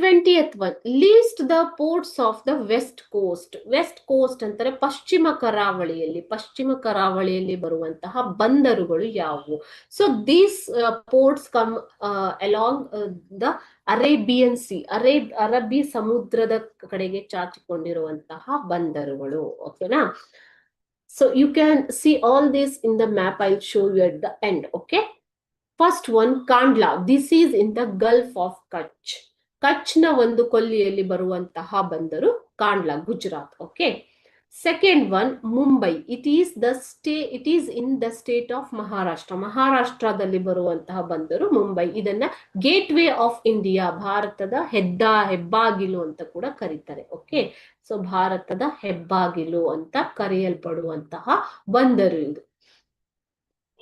20th one, list the ports of the west coast. West coast ಅಂತಾರೆ ಪಶ್ಚಿಮ ಕರಾವಳಿಯಲ್ಲಿ ಬರುವಂತಹ ಬಂದರುಗಳು ಯಾವುವು? So these ports come along the Arabian sea, ಅರಬ್ಬಿ ಸಮುದ್ರದ ಕಡೆಗೆ ಚಾಚಿಕೊಂಡಿರುವಂತಹ ಬಂದರುಗಳು. ಓಕೆನಾ? So you can see all this in the map. I will show you at the end. Okay, first one Kandla. This is in the gulf of Kutch. ಕಚ್ನ ಒಂದು ಕೊಲ್ಲಿಯಲ್ಲಿ ಬರುವಂತಹ ಬಂದರು Kandla, Gujarat. Okay, second one Mumbai. It is in the state of Maharashtra. ಮಹಾರಾಷ್ಟ್ರದಲ್ಲಿ ಬರುವಂತಹ ಬಂದರು ಮುಂಬೈ. ಇದನ್ನ gate way of India, ಭಾರತದ ಹೆಬ್ಬಾಗಿಲು ಅಂತ ಕೂಡ ಕರೀತಾರೆ. ಓಕೆ, ಸೊ ಭಾರತದ ಹೆಬ್ಬಾಗಿಲು ಅಂತ ಕರೆಯಲ್ಪಡುವಂತಹ ಬಂದರು ಇದು.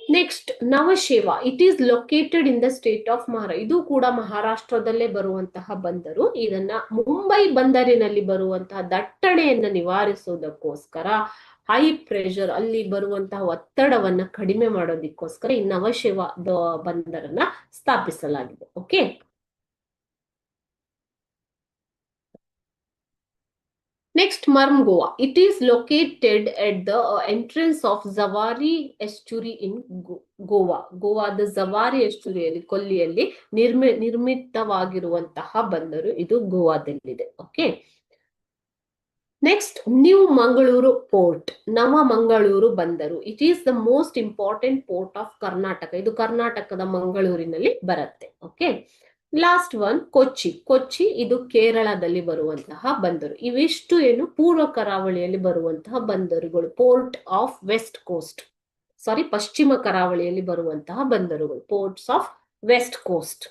Next Nhava Sheva. It is located in the state of ಇದು ಕೂಡ ಮಹಾರಾಷ್ಟ್ರದಲ್ಲೇ ಬರುವಂತಹ ಬಂದರು. ಇದನ್ನ ಮುಂಬೈ ಬಂದರಿನಲ್ಲಿ ಬರುವಂತಹ ದಟ್ಟಣೆಯನ್ನ ನಿವಾರಿಸುವುದಕ್ಕೋಸ್ಕರ, ಹೈ ಪ್ರೆಷರ್, ಅಲ್ಲಿ ಬರುವಂತಹ ಒತ್ತಡವನ್ನ ಕಡಿಮೆ ಮಾಡೋದಕ್ಕೋಸ್ಕರ ಈ ನವಶೇವಾ ಬಂದರನ್ನ ಸ್ಥಾಪಿಸಲಾಗಿದೆ. Okay, next Marmgoa. It is located at the entrance of Zawari estuary in Goa. ಗೋವಾದ ಜವಾರಿ ಎಸ್ಟುರಿಯಲ್ಲಿ, ಕೊಲ್ಲಿಯಲ್ಲಿ ನಿರ್ಮಿತವಾಗಿರುವಂತಹ ಬಂದರು ಇದು ಗೋವಾದಲ್ಲಿದೆ. Okay, next new Mangaluru port, ನವ ಮಂಗಳೂರು ಬಂದರು. It is the most important port of Karnataka. ಇದು ಕರ್ನಾಟಕದ ಮಂಗಳೂರಿನಲ್ಲಿ ಬರುತ್ತೆ. Okay, last one Kochi. ಇದು ಕೇರಳದಲ್ಲಿ ಬರುವಂತಹ ಬಂದರು. ಇವಿಷ್ಟು ಏನು ಪೂರ್ವ ಕರಾವಳಿಯಲ್ಲಿ ಬರುವಂತಹ ಬಂದರುಗಳು, ಪೋರ್ಟ್ ಆಫ್ ವೆಸ್ಟ್ ಕೋಸ್ಟ್, ಪಶ್ಚಿಮ ಕರಾವಳಿಯಲ್ಲಿ ಬರುವಂತಹ ಬಂದರುಗಳು, ಪೋರ್ಟ್ಸ್ ಆಫ್ ವೆಸ್ಟ್ ಕೋಸ್ಟ್.